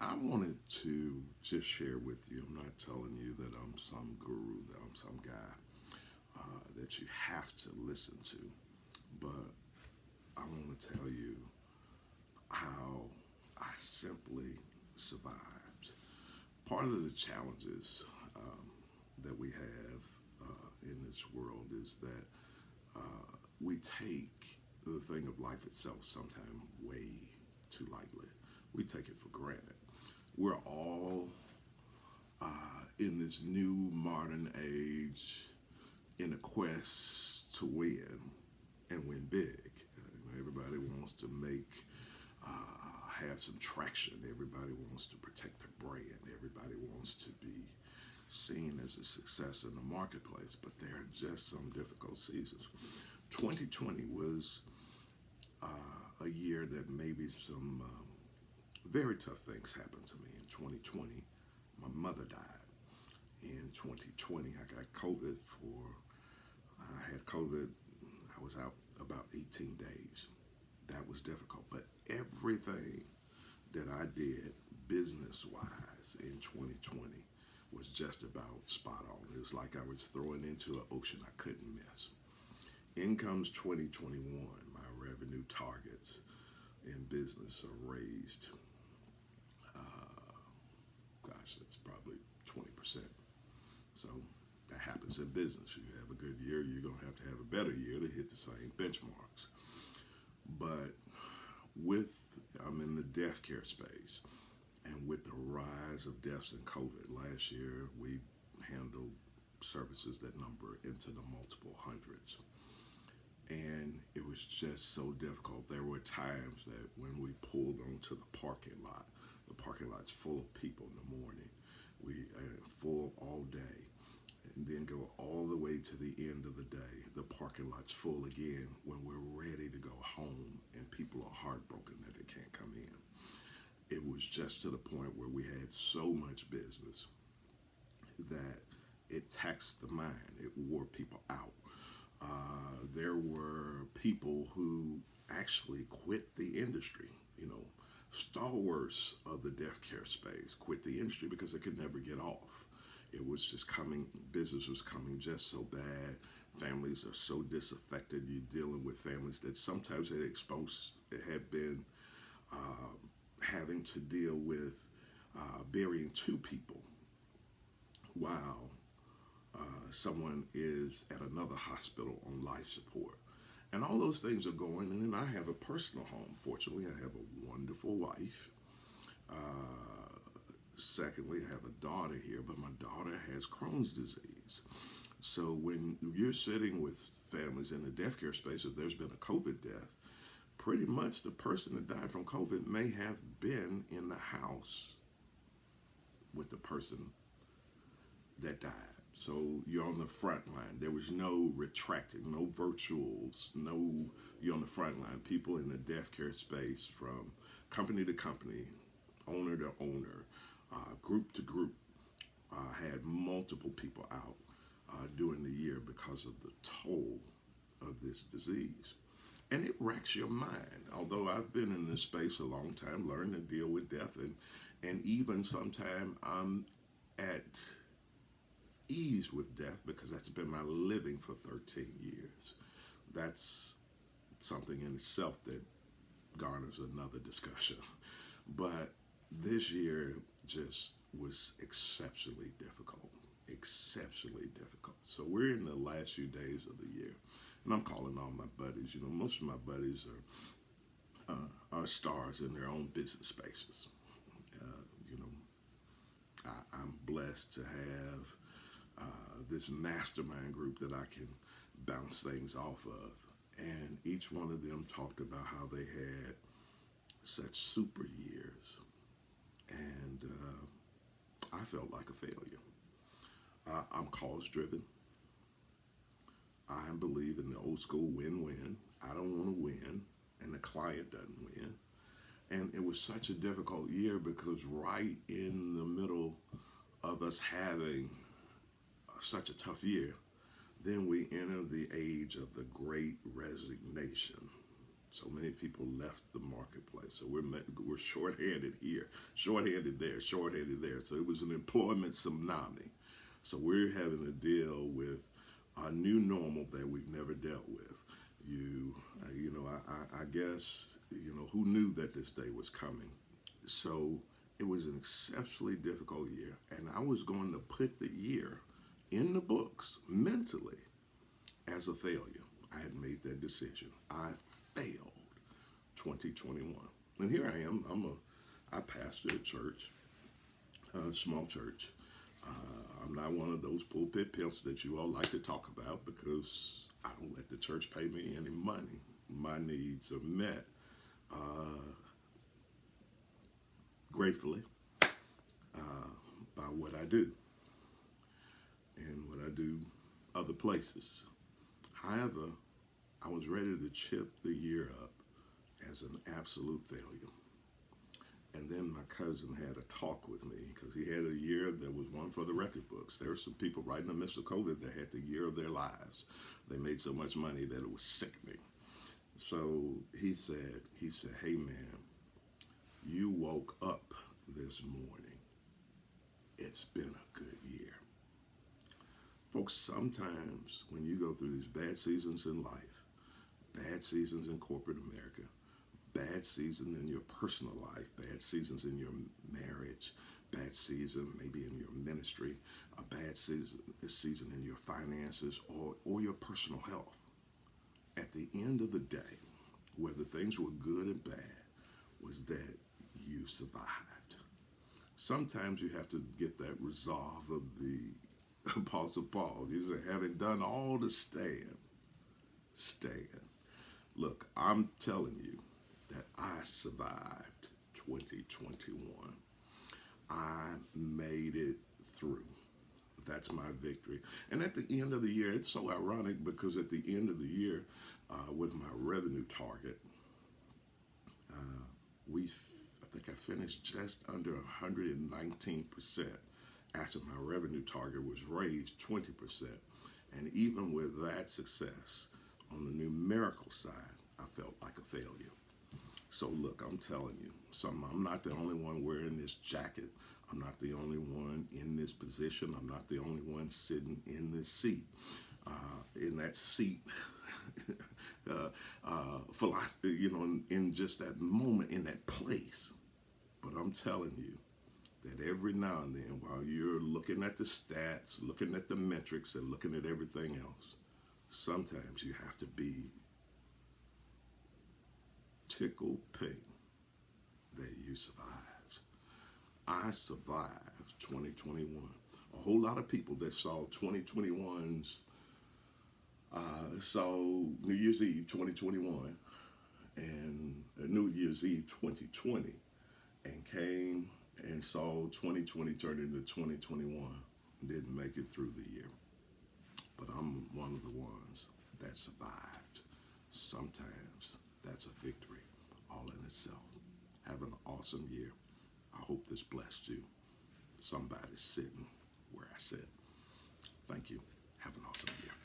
I wanted to just share with you. I'm not telling you that I'm some guru, that I'm some guy that you have to listen to, but I want to tell you how I simply survived. Part of the challenges that we have in this world is that we take the thing of life itself sometimes way too lightly. We take it for granted. We're all in this new modern age in a quest to win and win big. Everybody wants to have some traction. Everybody wants to protect their brand. Everybody wants to be seen as a success in the marketplace, but there are just some difficult seasons. 2020 was a year that maybe some very tough things happened to me. In 2020, my mother died. In 2020, I got COVID I had COVID, I was out about 18 days. That was difficult, but everything that I did business wise in 2020 was just about spot on. It was like I was thrown into an ocean I couldn't miss. In comes 2021, my revenue targets in business are raised. Gosh, that's probably 20%. So that happens in business. You have a good year, you're going to have a better year to hit the same benchmarks. But I'm in the death care space, and with the rise of deaths in COVID last year, we handled services that number into the multiple hundreds. And it was just so difficult. There were times that when we pulled onto the parking lot's full of people in the morning. We full all day, and then go all the way to the end of the day. The parking lot's full again when we're ready to go home, and people are heartbroken that they can't come in. It was just to the point where we had so much business that it taxed the mind. It wore people out. There were people who actually quit the industry. Stalwarts of the deaf care space quit the industry because they could never get off. It was just coming, business was coming just so bad. Families are so disaffected. You're dealing with families that sometimes had been having to deal with burying two people while someone is at another hospital on life support. And all those things are going, and then I have a personal home. Fortunately, I have a wonderful wife. Secondly, I have a daughter here, but my daughter has Crohn's disease. So when you're sitting with families in the death care space, if there's been a COVID death, pretty much the person that died from COVID may have been in the house with the person that died. So you're on the front line. There was no retracting, no virtuals, you're on the front line. People in the death care space from company to company, owner to owner, group to group, had multiple people out during the year because of the toll of this disease. And it wrecks your mind. Although I've been in this space a long time, learning to deal with death, and even sometimes I'm at ease with death because that's been my living for 13 years. That's something in itself that garners another discussion. But this year just was exceptionally difficult. Exceptionally difficult. So we're in the last few days of the year, and I'm calling all my buddies. Most of my buddies are stars in their own business spaces. I'm blessed to have this mastermind group that I can bounce things off of. And each one of them talked about how they had such super years. And I felt like a failure. I'm cause driven. I believe in the old school win-win. I don't want to win, and the client doesn't win. And it was such a difficult year because right in the middle of us having such a tough year, then we enter the age of the great resignation. So many people left the marketplace. So we're shorthanded here, shorthanded there, shorthanded there. So it was an employment tsunami. So we're having to deal with a new normal that we've never dealt with. I guess, who knew that this day was coming? So it was an exceptionally difficult year, and I was going to put the year in the books mentally as a failure. I had made that decision. I failed 2021. And here I am. I pastor a church, a small church. I'm not one of those pulpit pimps that you all like to talk about because I don't let the church pay me any money. My needs are met gratefully by what I do and what I do other places. However, I was ready to chip the year up as an absolute failure. And then my cousin had a talk with me because he had a year that was one for the record books. There were some people right in the midst of COVID that had the year of their lives. They made so much money that it was sickening. So he said, hey man, you woke up this morning. It's been a good year. Folks, sometimes when you go through these bad seasons in life, bad seasons in corporate America, bad season in your personal life, bad seasons in your marriage, bad season maybe in your ministry, a bad season in your finances or your personal health. At the end of the day, whether things were good and bad, was that you survived. Sometimes you have to get that resolve of the Apostle Paul. He said, having done all to stand. Look, I'm telling you that I survived 2021. I made it through. That's my victory. And at the end of the year, it's so ironic because at the end of the year, with my revenue target, I think I finished just under 119% after my revenue target was raised 20%. And even with that success, on the numerical side, I felt like a failure. So look, I'm telling you, I'm not the only one wearing this jacket. I'm not the only one in this position. I'm not the only one sitting in this seat. In that seat, philosophy, in just that moment, in that place. But I'm telling you that every now and then, while you're looking at the stats, looking at the metrics, and looking at everything else, sometimes you have to be tickled pink that you survived. I survived 2021. A whole lot of people that saw 2021's, saw New Year's Eve 2021 and New Year's Eve 2020 and came and saw 2020 turn into 2021 and didn't make it through the year. But I'm one of the ones that survived. Sometimes that's a victory all in itself. Have an awesome year. I hope this blessed you. Somebody's sitting where I sit. Thank you. Have an awesome year.